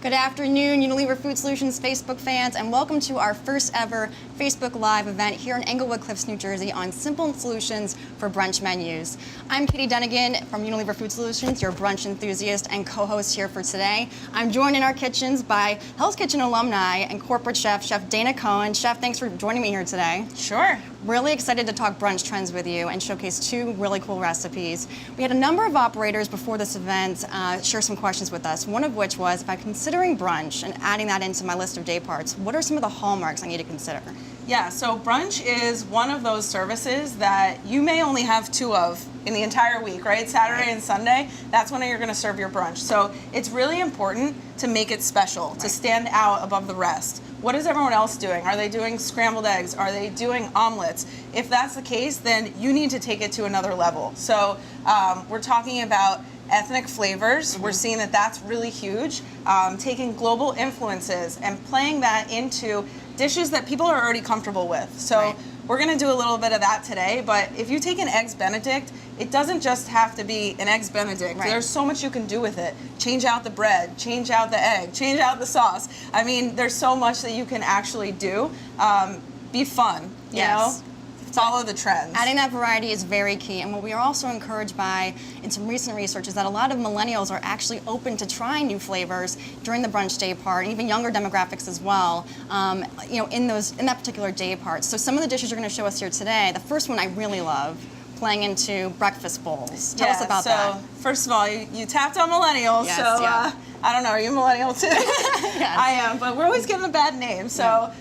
Good afternoon, Unilever Food Solutions Facebook fans, and welcome to our first ever Facebook Live event here in Englewood Cliffs, New Jersey on simple solutions for brunch menus. I'm Katie Dunnigan from Unilever Food Solutions, your brunch enthusiast and co-host here for today. I'm joined in our kitchens by Hell's Kitchen alumni and corporate chef, Chef Dana Cohen. Chef, thanks for joining me here today. Sure. Really excited to talk brunch trends with you and showcase two really cool recipes. We had a number of operators before this event share some questions with us, one of which was, if I'm considering brunch and adding that into my list of day parts, what are some of the hallmarks I need to consider? Yeah, so brunch is one of those services that you may only have two of in the entire week, right? Saturday and Sunday, that's when you're gonna serve your brunch. So it's really important to make it special, to stand out above the rest. What is everyone else doing? Are they doing scrambled eggs? Are they doing omelets? If that's the case, then you need to take it to another level. So we're talking about ethnic flavors. We're seeing that that's really huge. Taking global influences and playing that into dishes that people are already comfortable with. So we're gonna do a little bit of that today, but if you take an Eggs Benedict, it doesn't just have to be an Eggs Benedict. There's so much you can do with it. Change out the bread, change out the egg, change out the sauce. I mean, there's so much that you can actually do. Be fun, you know? Follow the trends. Adding that variety is very key, and what we are also encouraged by in some recent research is that a lot of millennials are actually open to trying new flavors during the brunch day part, and even younger demographics as well, you know, in that particular day part. So some of the dishes you're going to show us here today, the first one I really love, playing into breakfast bowls. Tell us about that. So first of all, you tapped on millennials, I don't know, are you a millennial too? Yes. I am, but we're always given a bad name. So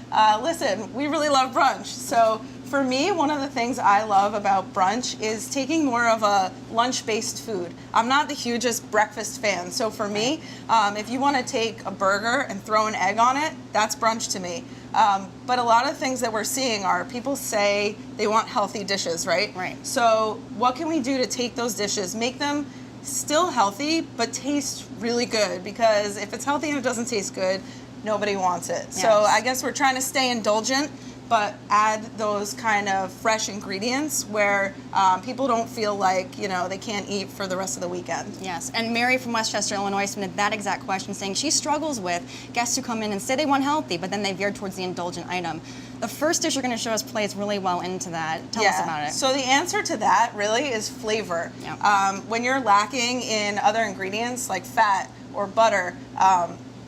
listen, we really love brunch. So for me, one of the things I love about brunch is taking more of a lunch-based food. I'm not the hugest breakfast fan, so for me, if you want to take a burger and throw an egg on it, that's brunch to me. But a lot of things that we're seeing are people say they want healthy dishes, right? Right. So what can we do to take those dishes, make them still healthy, but taste really good? Because if it's healthy and it doesn't taste good, nobody wants it. Yes. So I guess we're trying to stay indulgent, but add those kind of fresh ingredients where people don't feel like, you know, they can't eat for the rest of the weekend. Yes, and Mary from Westchester, Illinois, submitted that exact question, saying she struggles with guests who come in and say they want healthy, but then they veer towards the indulgent item. The first dish you're going to show us plays really well into that. Tell us about it. So the answer to that really is flavor. When you're lacking in other ingredients like fat or butter,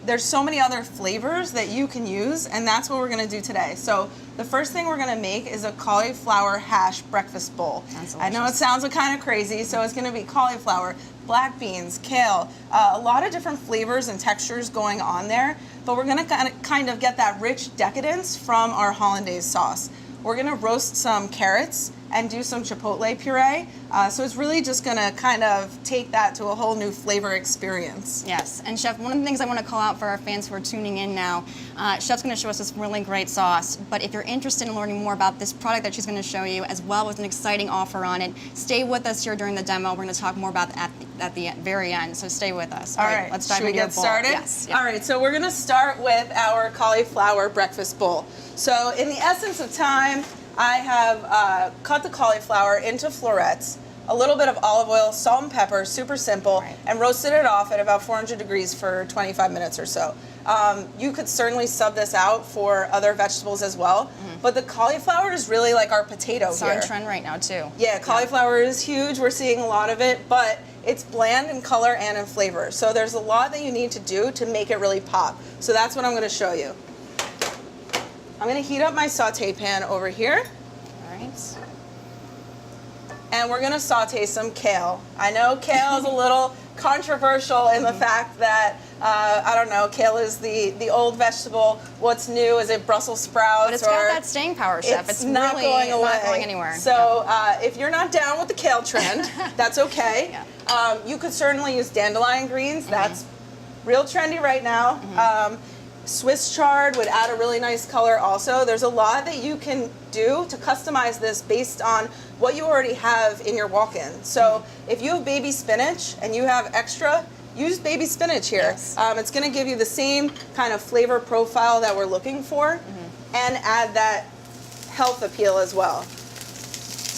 there's so many other flavors that you can use, and that's what we're going to do today. So the first thing we're going to make is a cauliflower hash breakfast bowl. I know it sounds kind of crazy, so it's going to be cauliflower, black beans, kale, a lot of different flavors and textures going on there, but we're going to kind of get that rich decadence from our hollandaise sauce. We're going to roast some carrots and do some chipotle puree. So it's really just going to kind of take that to a whole new flavor experience. Yes, and Chef, one of the things I want to call out for our fans who are tuning in now, Chef's going to show us this really great sauce, but if you're interested in learning more about this product that she's going to show you, as well as an exciting offer on it, stay with us here during the demo. We're going to talk more about that at the very end, so stay with us. All right, let's dive should we into get started? Yes. All right, so we're going to start with our cauliflower breakfast bowl. So in the essence of time, I have cut the cauliflower into florets, a little bit of olive oil, salt and pepper, super simple, and roasted it off at about 400 degrees for 25 minutes or so. You could certainly sub this out for other vegetables as well, but the cauliflower is really like our potato here. It's on trend right now too. Yeah, cauliflower is huge. We're seeing a lot of it, but it's bland in color and in flavor. So there's a lot that you need to do to make it really pop. So that's what I'm going to show you. I'm going to heat up my saute pan over here. All right. And we're going to saute some kale. I know kale is a little controversial in the fact that, I don't know, kale is the old vegetable. What's new? Is it Brussels sprouts? But it's got that staying power, Chef. It's not really going away. not going anywhere. So if you're not down with the kale trend, that's okay. You could certainly use dandelion greens. That's real trendy right now. Swiss chard would add a really nice color also. There's a lot that you can do to customize this based on what you already have in your walk-in. So if you have baby spinach and you have extra, use baby spinach here. Yes. It's going to give you the same kind of flavor profile that we're looking for and add that health appeal as well.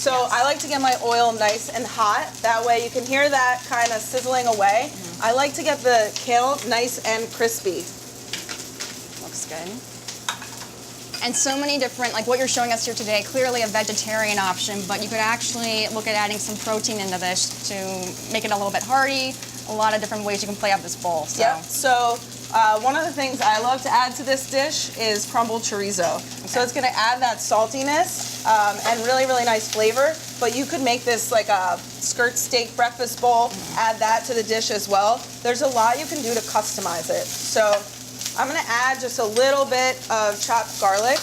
So I like to get my oil nice and hot. That way you can hear that kind of sizzling away. I like to get the kale nice and crispy. Looks good. And so many different, like what you're showing us here today, clearly a vegetarian option, but you could actually look at adding some protein into this to make it a little bit hearty. A lot of different ways you can play out this bowl. So. Yep. So one of the things I love to add to this dish is crumbled chorizo. Okay. So it's going to add that saltiness and really, really nice flavor. But you could make this like a skirt steak breakfast bowl, add that to the dish as well. There's a lot you can do to customize it. So I'm going to add just a little bit of chopped garlic.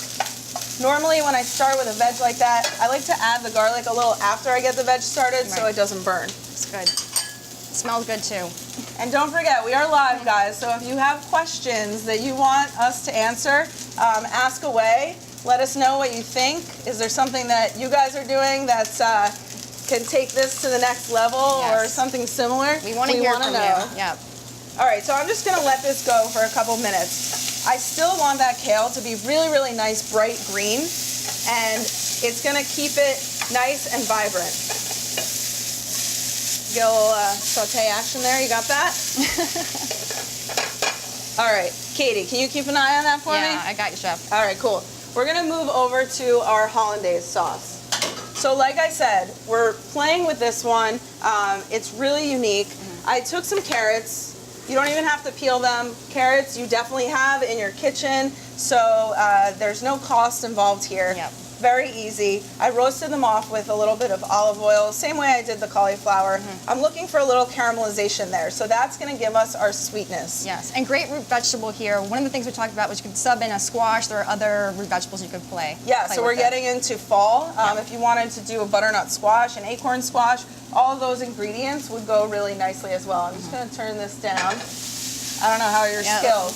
Normally when I start with a veg like that, I like to add the garlic a little after I get the veg started so it doesn't burn. It's good. Smells good too. And don't forget, we are live, guys, so if you have questions that you want us to answer, ask away. Let us know what you think. Is there something that you guys are doing that can take this to the next level or something similar? We want to hear from you. Yep. All right, so I'm just going to let this go for a couple minutes. I still want that kale to be really, really nice, bright green, and it's going to keep it nice and vibrant. Get a little saute action there. You got that? All right, Katie, can you keep an eye on that for me? Yeah, I got you, Chef. All right, cool. We're gonna move over to our hollandaise sauce. So like I said, we're playing with this one. It's really unique. I took some carrots. You don't even have to peel them. Carrots you definitely have in your kitchen, so there's no cost involved here. Yep. Very easy. I roasted them off with a little bit of olive oil, same way I did the cauliflower. I'm looking for a little caramelization there, so that's going to give us our sweetness. Yes, and great root vegetable here. One of the things we talked about was you could sub in a squash. There are other root vegetables you could play. Yeah, so we're getting into fall. If you wanted to do a butternut squash, an acorn squash, all of those ingredients would go really nicely as well. I'm just going to turn this down. I don't know how you're skilled.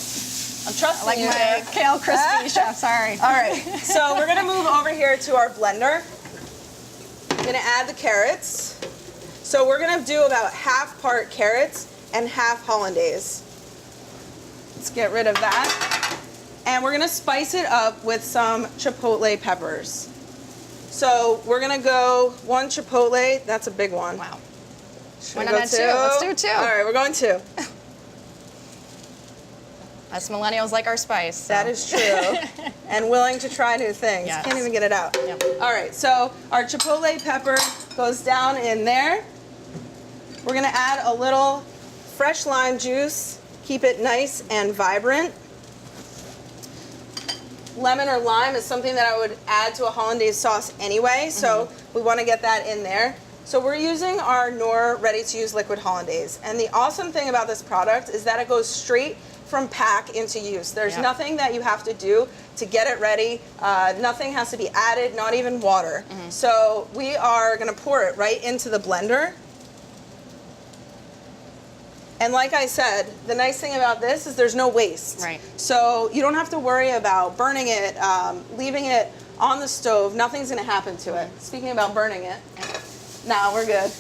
I'm trusting you. I like my kale crispy, Chef, sorry. All right, so we're gonna move over here to our blender. I'm gonna add the carrots. So we're gonna do about half part carrots and half hollandaise. Let's get rid of that. And we're gonna spice it up with some chipotle peppers. So we're gonna go 1 chipotle, that's a big one. Wow. Why not 2? Let's do 2. All right, we're going 2. Us millennials like our spice. So. That is true. And willing to try new things. Yes. Can't even get it out. Yep. All right, so our chipotle pepper goes down in there. We're gonna add a little fresh lime juice, keep it nice and vibrant. Lemon or lime is something that I would add to a hollandaise sauce anyway, so we wanna get that in there. So we're using our Knorr ready-to-use liquid hollandaise. And the awesome thing about this product is that it goes straight from pack into use. There's nothing that you have to do to get it ready. Nothing has to be added, not even water. So we are gonna pour it right into the blender. And like I said, the nice thing about this is there's no waste. Right. So you don't have to worry about burning it, leaving it on the stove. Nothing's gonna happen to it. Speaking about burning it, nah, we're good.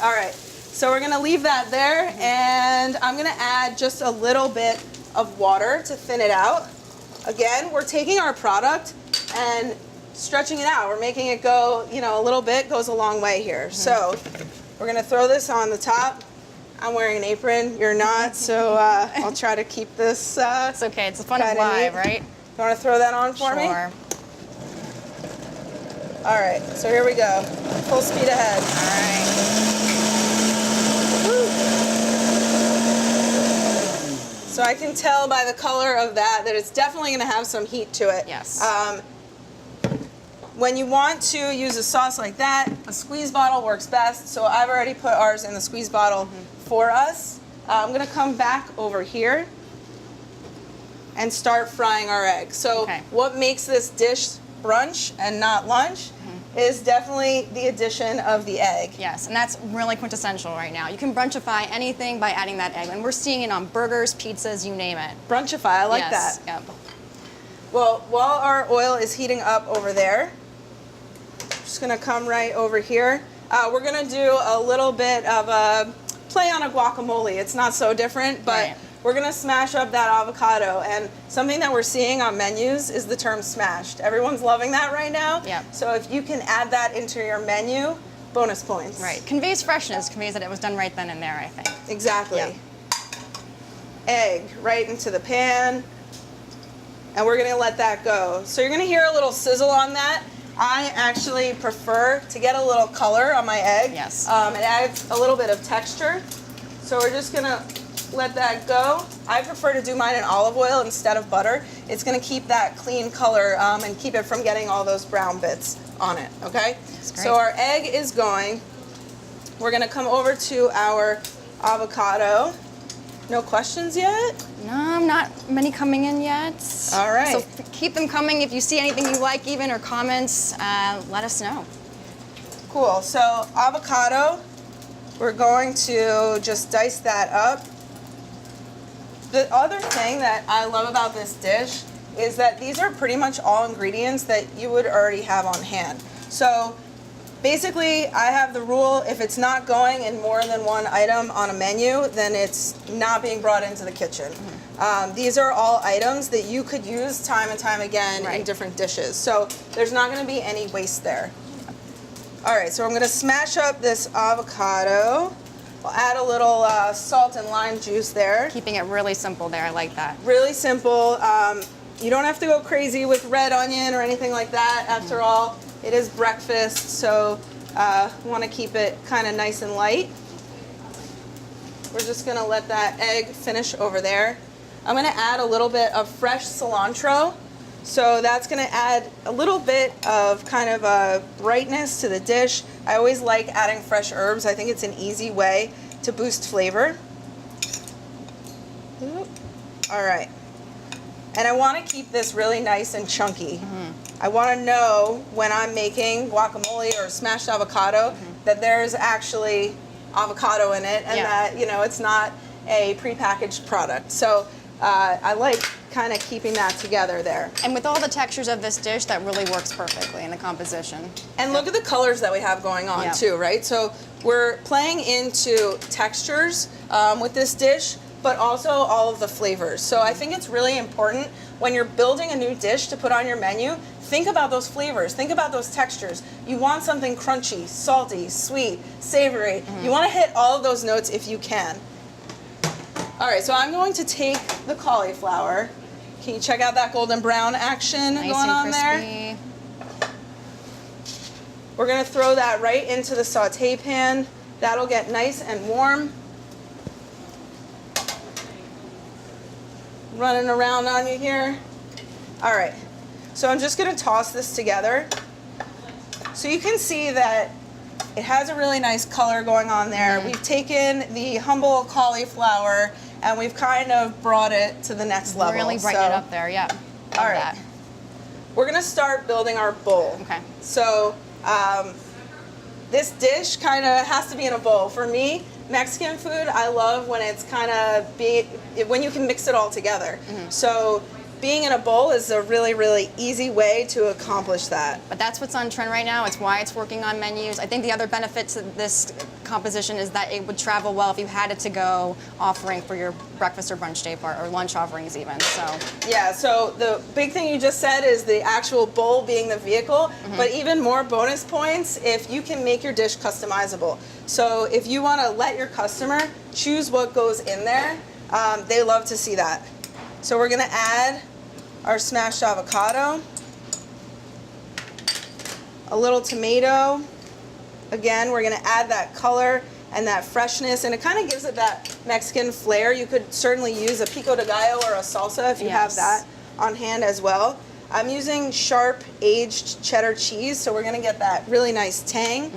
All right, so we're gonna leave that there, and I'm gonna add just a little bit of water to thin it out. Again, we're taking our product and stretching it out. We're making it go, you know, a little bit goes a long way here. So we're gonna throw this on the top. I'm wearing an apron, you're not, so I'll try to keep this it's okay, it's fun and live, right? You wanna throw that on for me? Sure. All right, so here we go. Full speed ahead. All right. So I can tell by the color of that it's definitely gonna have some heat to it. Yes. When you want to use a sauce like that, a squeeze bottle works best. So I've already put ours in the squeeze bottle for us. I'm gonna come back over here and start frying our eggs. So what makes this dish brunch and not lunch is definitely the addition of the egg. Yes, and that's really quintessential right now. You can brunchify anything by adding that egg, and we're seeing it on burgers, pizzas, you name it. Brunchify, I like that. Yep. Well, while our oil is heating up over there, just gonna come right over here. We're gonna do a little bit of a play on a guacamole. It's not so different, but we're gonna smash up that avocado. And something that we're seeing on menus is the term smashed. Everyone's loving that right now. Yep. So if you can add that into your menu, bonus points. Right, conveys freshness, conveys that it was done right then and there, I think. Exactly. Yep. egg right into the pan, and we're gonna let that go. So you're gonna hear a little sizzle on that. I actually prefer to get a little color on my egg. Yes. It adds a little bit of texture. So we're just gonna let that go. I prefer to do mine in olive oil instead of butter. It's gonna keep that clean color and keep it from getting all those brown bits on it, okay? So our egg is going. We're gonna come over to our avocado. No questions yet? No, not many coming in yet. All right. So keep them coming. If you see anything you like even or comments, let us know. Cool, so avocado, we're going to just dice that up. The other thing that I love about this dish is that these are pretty much all ingredients that you would already have on hand. So basically, I have the rule, if it's not going in more than one item on a menu, then it's not being brought into the kitchen. These are all items that you could use time and time again in different dishes. So there's not gonna be any waste there. All right, so I'm gonna smash up this avocado. We'll add a little salt and lime juice there. Keeping it really simple there, I like that. Really simple. You don't have to go crazy with red onion or anything like that. After all, it is breakfast, so we want to keep it kind of nice and light. We're just going to let that egg finish over there. I'm going to add a little bit of fresh cilantro. So that's going to add a little bit of kind of a brightness to the dish. I always like adding fresh herbs. I think it's an easy way to boost flavor. All right. And I want to keep this really nice and chunky. I want to know when I'm making guacamole or smashed avocado that there's actually avocado in it and that, you know, it's not a prepackaged product. So I like kind of keeping that together there. And with all the textures of this dish, that really works perfectly in the composition. And look at the colors that we have going on too, right? So we're playing into textures with this dish, but also all of the flavors. So I think it's really important when you're building a new dish to put on your menu, think about those flavors, think about those textures. You want something crunchy, salty, sweet, savory. You want to hit all of those notes if you can. All right, so I'm going to take the cauliflower. Can you check out that golden brown action Nice going on and there? crispy. We're gonna throw that right into the saute pan. That'll get nice and warm. Running around on you here. All right, so I'm just gonna toss this together. So you can see that it has a really nice color going on there. We've taken the humble cauliflower and we've kind of brought it to the next level. Really brighten it up there, yeah. All right. We're gonna start building our bowl. Okay. So this dish kind of has to be in a bowl. For me, Mexican food, I love when it's kind of when you can mix it all together. So being in a bowl is a really, really easy way to accomplish that. But that's what's on trend right now. It's why it's working on menus. I think the other benefit to this composition is that it would travel well if you had it to go offering for your breakfast or brunch day part or lunch offerings even. So yeah, so the big thing you just said is the actual bowl being the vehicle, but even more bonus points if you can make your dish customizable. So if you want to let your customer choose what goes in there, they love to see that. So we're gonna add our smashed avocado, a little tomato. Again, we're gonna add that color and that freshness, and it kind of gives it that Mexican flair. You could certainly use a pico de gallo or a salsa if you have that on hand as well. I'm using sharp aged cheddar cheese, so we're gonna get that really nice tang.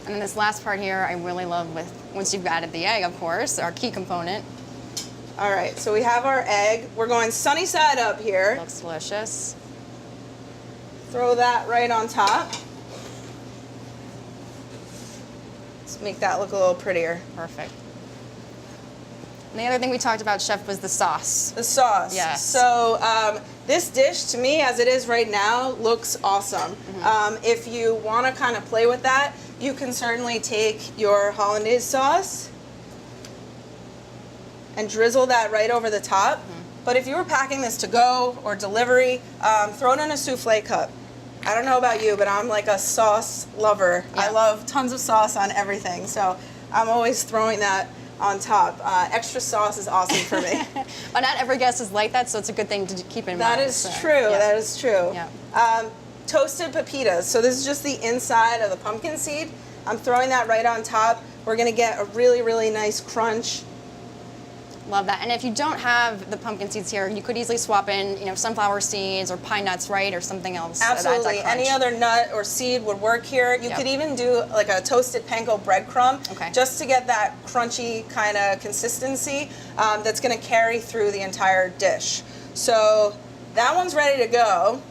And then this last part here, I really love once you've added the egg, of course, our key component. All right, so we have our egg. We're going sunny side up here. Looks delicious. Throw that right on top. Let's make that look a little prettier. Perfect. And the other thing we talked about, Chef, was the sauce. The sauce. Yes. So this dish, to me, as it is right now, looks awesome. If you want to kind of play with that, you can certainly take your hollandaise sauce and drizzle that right over the top. But if you were packing this to go or delivery, throw it in a souffle cup. I don't know about you, but I'm like a sauce lover. I love tons of sauce on everything, so I'm always throwing that on top. Extra sauce is awesome for me. But not every guest is like that, so it's a good thing to keep in mind. That is true. Yeah. That is true. Yeah. Toasted pepitas. So this is just the inside of the pumpkin seed. I'm throwing that right on top. We're gonna get a really, really nice crunch. Love that. And if you don't have the pumpkin seeds here, you could easily swap in, sunflower seeds or pine nuts, right, or something else. Absolutely. Any other nut or seed would work here. You could even do like a toasted panko breadcrumb, just to get that crunchy kind of consistency that's going to carry through the entire dish. So that one's ready to go.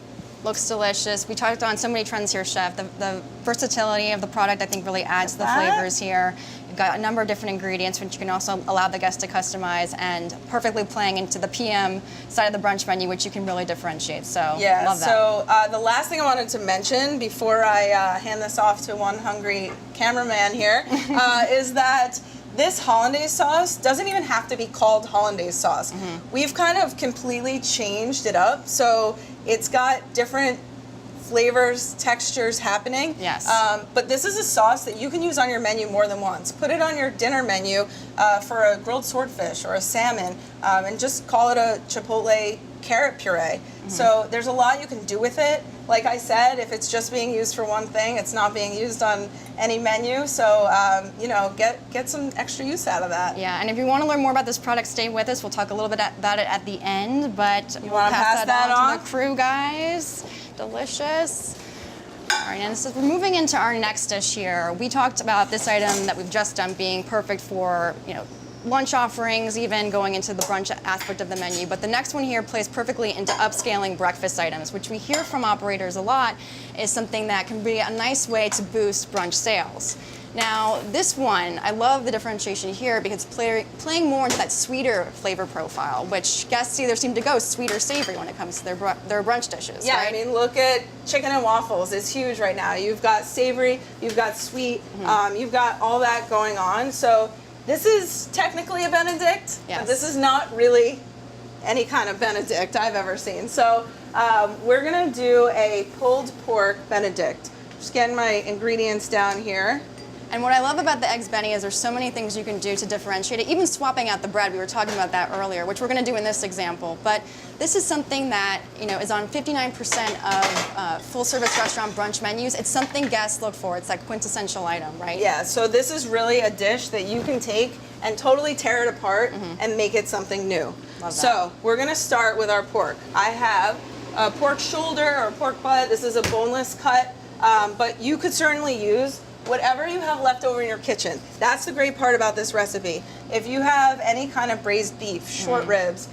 Looks delicious. We talked on so many trends here, Chef. The versatility of the product, I think, really adds to the flavors here. You've got a number of different ingredients, which you can also allow the guest to customize, and perfectly playing into the PM side of the brunch menu, which you can really differentiate. So, love that. So the last thing I wanted to mention before I hand this off to one hungry cameraman here is that this hollandaise sauce doesn't even have to be called hollandaise sauce. We've kind of completely changed it up, so it's got different flavors, textures happening. Yes. But this is a sauce that you can use on your menu more than once. Put it on your dinner menu for a grilled swordfish or a salmon, and just call it a chipotle carrot puree. So there's a lot you can do with it. Like I said, if it's just being used for one thing, it's not being used on any menu. So, get some extra use out of that. Yeah, and if you want to learn more about this product, stay with us. We'll talk a little bit about it at the end, but we'll pass that on to the crew, guys. Delicious. All right, and so we're moving into our next dish here. We talked about this item that we've just done being perfect for, lunch offerings, even going into the brunch aspect of the menu. But the next one here plays perfectly into upscaling breakfast items, which we hear from operators a lot is something that can be a nice way to boost brunch sales. Now, this one, I love the differentiation here because it's playing more into that sweeter flavor profile, which guests either seem to go sweet or savory when it comes to their brunch dishes. Yeah, right? I mean, look at chicken and waffles. It's huge right now. You've got savory, you've got sweet, you've got all that going on. So this is technically a Benedict, but this is not really any kind of Benedict I've ever seen. So we're gonna do a pulled pork Benedict. Just getting my ingredients down here. And what I love about the eggs Benny is there's so many things you can do to differentiate it, even swapping out the bread. We were talking about that earlier, which we're going to do in this example. But this is something that is on 59% of full-service restaurant brunch menus. It's something guests look for. It's that quintessential item, right? Yeah, so this is really a dish that you can take and totally tear it apart and make it something new. Love that. So we're going to start with our pork. I have a pork shoulder or pork butt. This is a boneless cut, but you could certainly use whatever you have left over in your kitchen. That's the great part about this recipe. If you have any kind of braised beef, short ribs,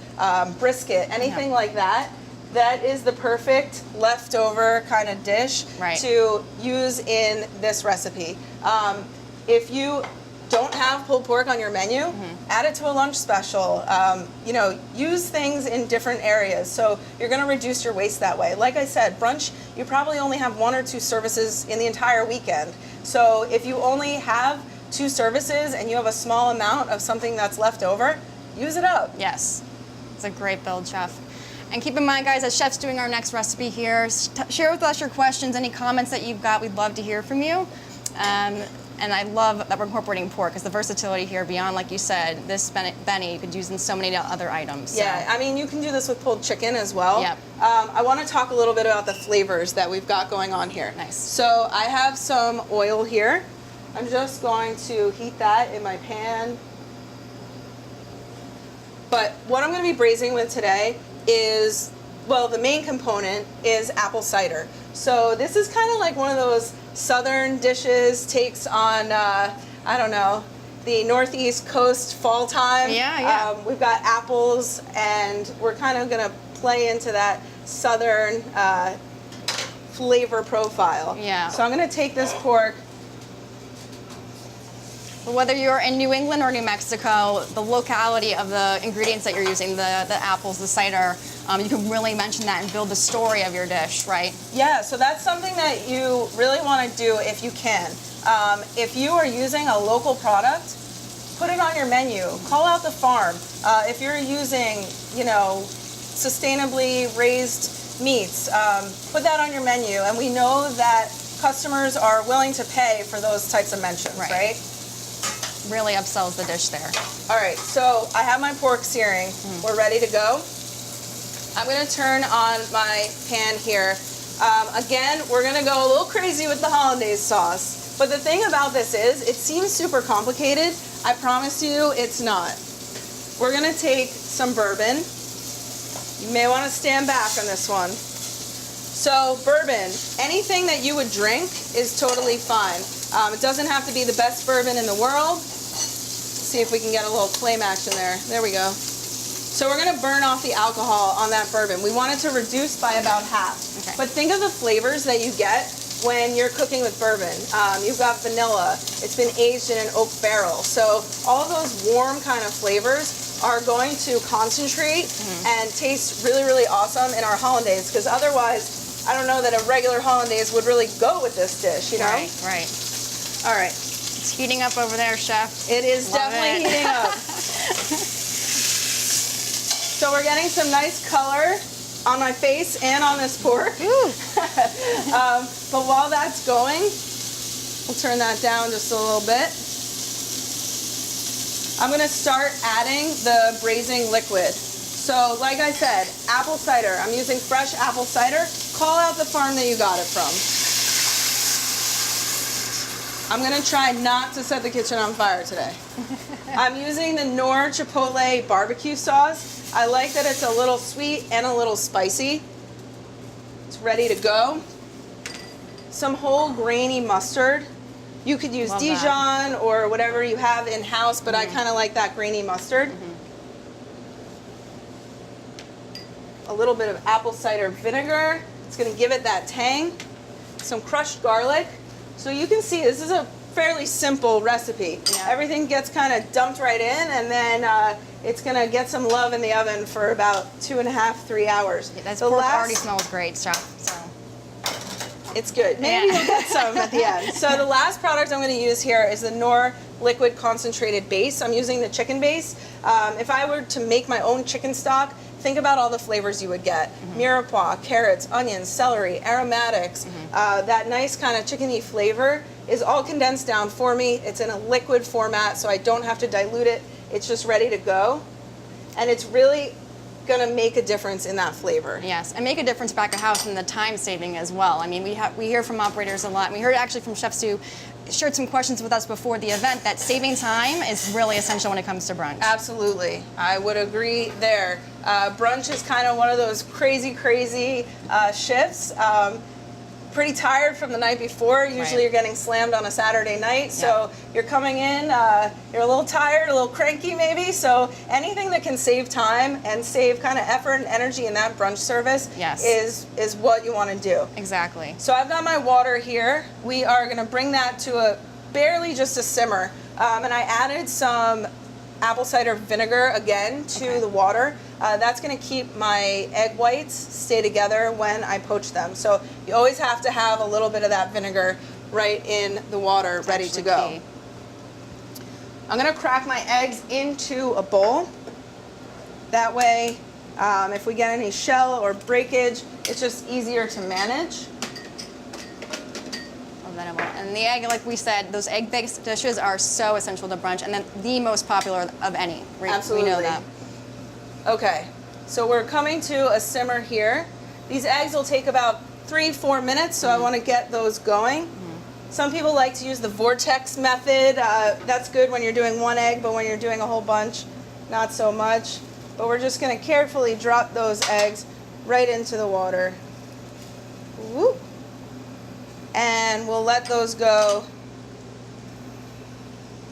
brisket, anything like that, that is the perfect leftover kind of dish to use in this recipe. If you don't have pulled pork on your menu, add it to a lunch special. Use things in different areas. So you're gonna reduce your waste that way. Like I said, brunch, you probably only have 1 or 2 services in the entire weekend. So if you only have 2 services and you have a small amount of something that's left over, use it up. Yes, it's a great build, Chef. And keep in mind, guys, as Chef's doing our next recipe here, share with us your questions, any comments that you've got. We'd love to hear from you. And I love that we're incorporating pork because the versatility here beyond, like you said, this Benny you could use in so many other items. So. Yeah, I mean, you can do this with pulled chicken as well. Yep. I want to talk a little bit about the flavors that we've got going on here. Nice. So I have some oil here. I'm just going to heat that in my pan. But what I'm going to be braising with today is, well, the main component is apple cider. So this is kind of like one of those southern dishes, takes on, I don't know, the northeast coast fall time. Yeah. We've got apples, and we're kind of going to play into that southern flavor profile. Yeah. So I'm going to take this pork. Whether you're in New England or New Mexico, the locality of the ingredients that you're using, the apples, the cider, you can really mention that and build the story of your dish, right? Yeah, so that's something that you really want to do if you can. If you are using a local product, put it on your menu. Call out the farm. If you're using, sustainably raised meats, put that on your menu. And we know that customers are willing to pay for those types of mentions, right? really upsells the dish there. All right, so I have my pork searing. We're ready to go. I'm gonna turn on my pan here. Again, we're gonna go a little crazy with the hollandaise sauce. But the thing about this is, it seems super complicated. I promise you it's not. We're gonna take some bourbon. You may wanna stand back on this one. So bourbon, anything that you would drink is totally fine. It doesn't have to be the best bourbon in the world. Let's see if we can get a little flame action there. There we go. So we're gonna burn off the alcohol on that bourbon. We want it to reduce by about half. Okay. But think of the flavors that you get when you're cooking with bourbon. You've got vanilla, it's been aged in an oak barrel. So all of those warm kind of flavors are going to concentrate and taste really, really awesome in our hollandaise, because otherwise, I don't know that a regular hollandaise would really go with this dish, you know? Right, right. All right. It's heating up over there, chef. It is Love definitely it. heating up. So we're getting some nice color on my face and on this pork. But while that's going, we'll turn that down just a little bit. I'm gonna start adding the braising liquid. So like I said, apple cider. I'm using fresh apple cider. Call out the farm that you got it from. I'm gonna try not to set the kitchen on fire today. I'm using the Knorr Chipotle barbecue sauce. I like that it's a little sweet and a little spicy. It's ready to go. Some whole grainy mustard. You could use Love Dijon that. or whatever you have in-house, but I kind of like that grainy mustard. A little bit of apple cider vinegar. It's gonna give it that tang. Some crushed garlic. So you can see this is a fairly simple recipe. Yeah. Everything gets kind of dumped right in, and then it's gonna get some love in the oven for about 2.5, 3 hours. That pork already smells great, chef. So. It's good. Maybe Yeah. you'll get some at the end. So the last product I'm going to use here is the Knorr liquid concentrated base. I'm using the chicken base. If I were to make my own chicken stock, think about all the flavors you would get. Mirepoix, carrots, onions, celery, aromatics. That nice kind of chickeny flavor is all condensed down for me. It's in a liquid format, so I don't have to dilute it. It's just ready to go. And it's really gonna make a difference in that flavor. Yes, and make a difference back at house in the time saving as well. I mean, we hear from operators a lot. We heard actually from chefs who shared some questions with us before the event that saving time is really essential when it comes to brunch. Absolutely, I would agree there. Brunch is kind of one of those crazy shifts. Pretty tired from the night before. Usually Right. you're getting slammed on a Saturday night, so you're coming in, you're a little tired, a little cranky maybe, so anything that can save time and save kind of effort and energy in that brunch service Yes. is what you want to do. Exactly. So I've got my water here. We are going to bring that to a barely just a simmer, and I added some apple cider vinegar again to the water. That's going to keep my egg whites stay together when I poach them. So you always have to have a little bit of that vinegar right in the water, ready to go. Key. I'm going to crack my eggs into a bowl. That way, if we get any shell or breakage, it's just easier to manage. And the egg, like we said, those egg-based dishes are so essential to brunch, and then the most popular of any. Absolutely. We know that. Okay, so we're coming to a simmer here. These eggs will take about 3-4 minutes, so I want to get those going. Some people like to use the vortex method. That's good when you're doing one egg, but when you're doing a whole bunch, not so much. But we're just going to carefully drop those eggs right into the water. Whoop. And we'll let those go.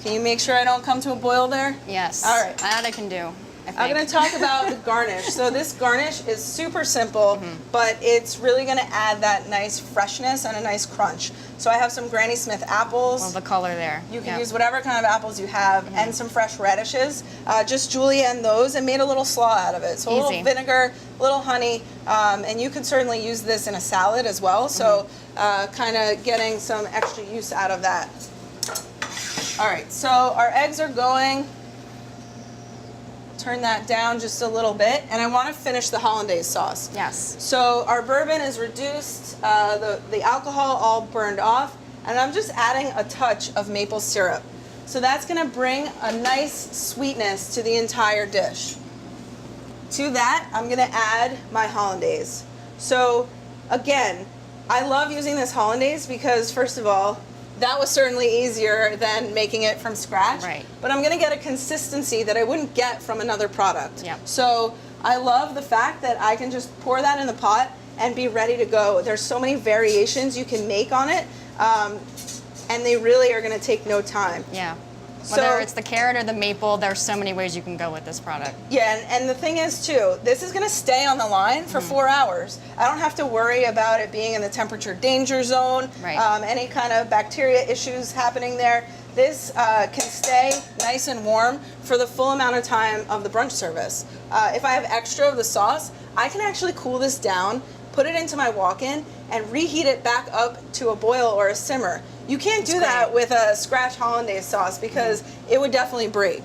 Can you make sure I don't come to a boil there? Yes. All right. That I can do. I'm going to talk about the garnish. So this garnish is super simple, but it's really going to add that nice freshness and a nice crunch. So I have some Granny Smith apples. Well, the color there. You can use whatever kind of apples you have, and some fresh radishes. Just julienne those and made a little slaw out of it. So a little vinegar, a little honey, and you could certainly use this in a salad as well. So kind of getting some extra use out of that. All right, so our eggs are going. Turn that down just a little bit, and I want to finish the hollandaise sauce. Yes. So our bourbon is reduced, the alcohol all burned off, and I'm just adding a touch of maple syrup. So that's gonna bring a nice sweetness to the entire dish. To that, I'm gonna add my hollandaise. So again, I love using this hollandaise because first of all, that was certainly easier than making it from scratch. Right. But I'm gonna get a consistency that I wouldn't get from another product. Yep. So I love the fact that I can just pour that in the pot and be ready to go. There's so many variations you can make on it, and they really are gonna take no time. Yeah. So, Whether it's the carrot or the maple, there's so many ways you can go with this product. yeah, and the thing is too, this is gonna stay on the line for 4 hours. I don't have to worry about it being in the temperature danger zone, Right. Any kind of bacteria issues happening there. This can stay nice and warm for the full amount of time of the brunch service. If I have extra of the sauce, I can actually cool this down, put it into my walk-in, and reheat it back up to a boil or a simmer. You can't do that with a scratch hollandaise sauce because it would definitely break.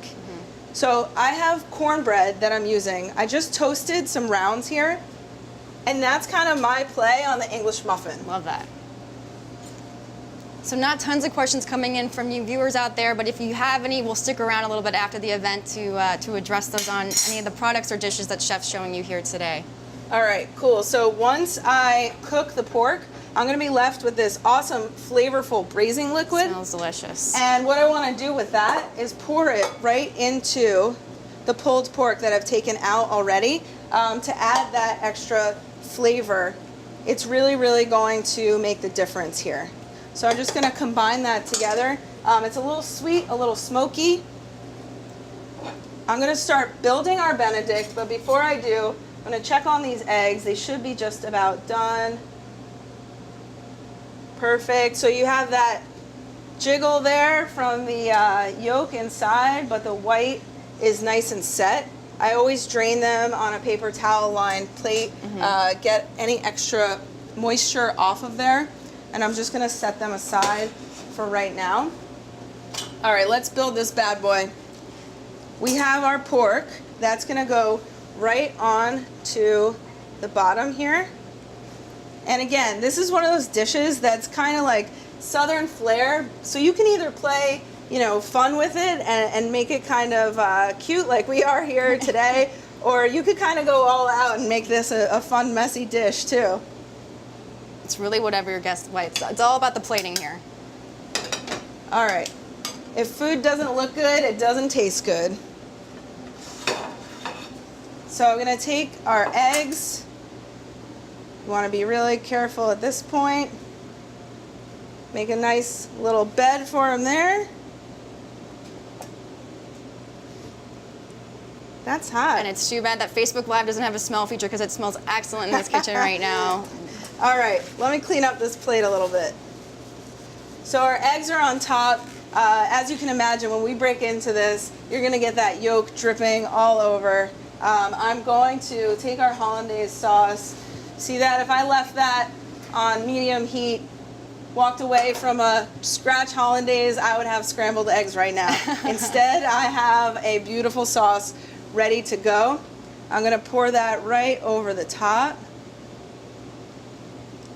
So I have cornbread that I'm using. I just toasted some rounds here, and that's kind of my play on the English muffin. Love that. So not tons of questions coming in from you viewers out there, but if you have any, we'll stick around a little bit after the event to address those on any of the products or dishes that Chef's showing you here today. All right, cool. So once I cook the pork, I'm gonna be left with this awesome, flavorful braising liquid. Smells delicious. And what I wanna do with that is pour it right into the pulled pork that I've taken out already to add that extra flavor. It's really, really going to make the difference here. So I'm just gonna combine that together. It's a little sweet, a little smoky. I'm gonna start building our Benedict, but before I do, I'm gonna check on these eggs. They should be just about done. Perfect. So you have that jiggle there from the yolk inside, but the white is nice and set. I always drain them on a paper towel lined plate, get any extra moisture off of there, and I'm just gonna set them aside for right now. All right, let's build this bad boy. We have our pork. That's gonna go right on to the bottom here. And again, this is one of those dishes that's kind of like Southern flair. So you can either play, you know, fun with it and make it kind of cute like we are here today, or you could kind of go all out and make this a fun, messy dish too. It's really whatever your guest likes. It's all about the plating here. All right. If food doesn't look good, it doesn't taste good. So I'm gonna take our eggs. You wanna be really careful at this point. Make a nice little bed for them there. That's hot. And it's too bad that Facebook Live doesn't have a smell feature because it smells excellent in this kitchen right now. All right, let me clean up this plate a little bit. So our eggs are on top. As you can imagine, when we break into this, you're gonna get that yolk dripping all over. I'm going to take our hollandaise sauce. See that? If I left that on medium heat, walked away from a scratch hollandaise, I would have scrambled eggs right now. Instead, I have a beautiful sauce ready to go. I'm gonna pour that right over the top.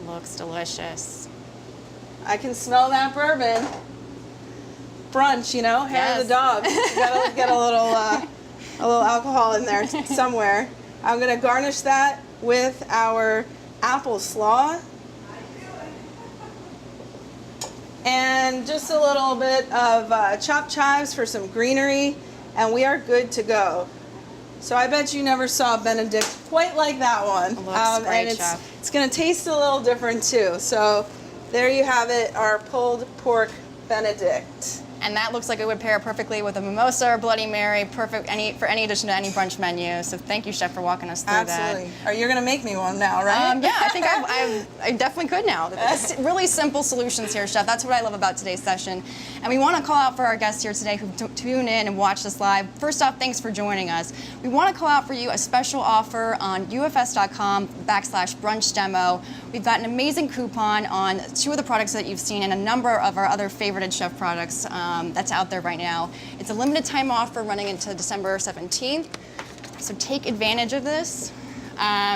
Looks delicious. I can smell that bourbon. Brunch, you know, hair of the dog. You gotta get a little alcohol in there somewhere. I'm gonna garnish that with our apple slaw. And just a little bit of chopped chives for some greenery, and we are good to go. So I bet you never saw Benedict quite like that one. It looks great, and Chef. it's gonna taste a little different too. So there you have it, our pulled pork Benedict. And that looks like it would pair perfectly with a mimosa or Bloody Mary, perfect for any addition to any brunch menu. So thank you, Chef, for walking us through Absolutely. You're gonna make me one now, right? Yeah, I think I definitely could now. It's really simple solutions here, Chef. That's what I love about today's session. And we want to call out for our guests here today who tune in and watch this live. First off, thanks for joining us. We want to call out for you a special offer on ufs.com/brunch demo. We've got an amazing coupon on 2 of the products that you've seen and a number of our other favorited Chef products that's out there right now. It's a limited time offer running into December 17th. So take advantage of this.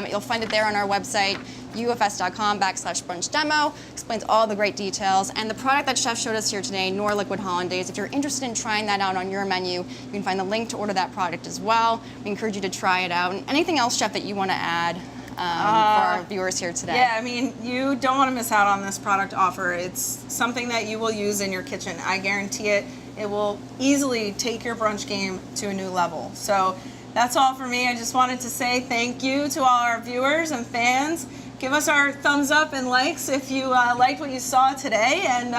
You'll find it there on our website, ufs.com/brunch demo. Explains all the great details. And the product that Chef showed us here today, Nor Liquid Hollandaise, if you're interested in trying that out on your menu, you can find the link to order that product as well. We encourage you to try it out. And anything else, Chef, that you want to add for our viewers here today? Yeah, I mean, you don't want to miss out on this product offer. It's something that you will use in your kitchen. I guarantee it. It will easily take your brunch game to a new level. So that's all for me. I just wanted to say thank you to all our viewers and fans. Give us our thumbs up and likes if you liked what you saw today, and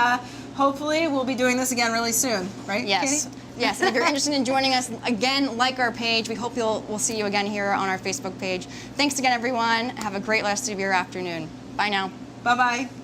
hopefully we'll be doing this again really soon, right, Yes. Katie? Yes, and if you're interested in joining us, again, like our page. We hope we'll see you again here on our Facebook page. Thanks again, everyone. Have a great rest of your afternoon. Bye now. Bye-bye.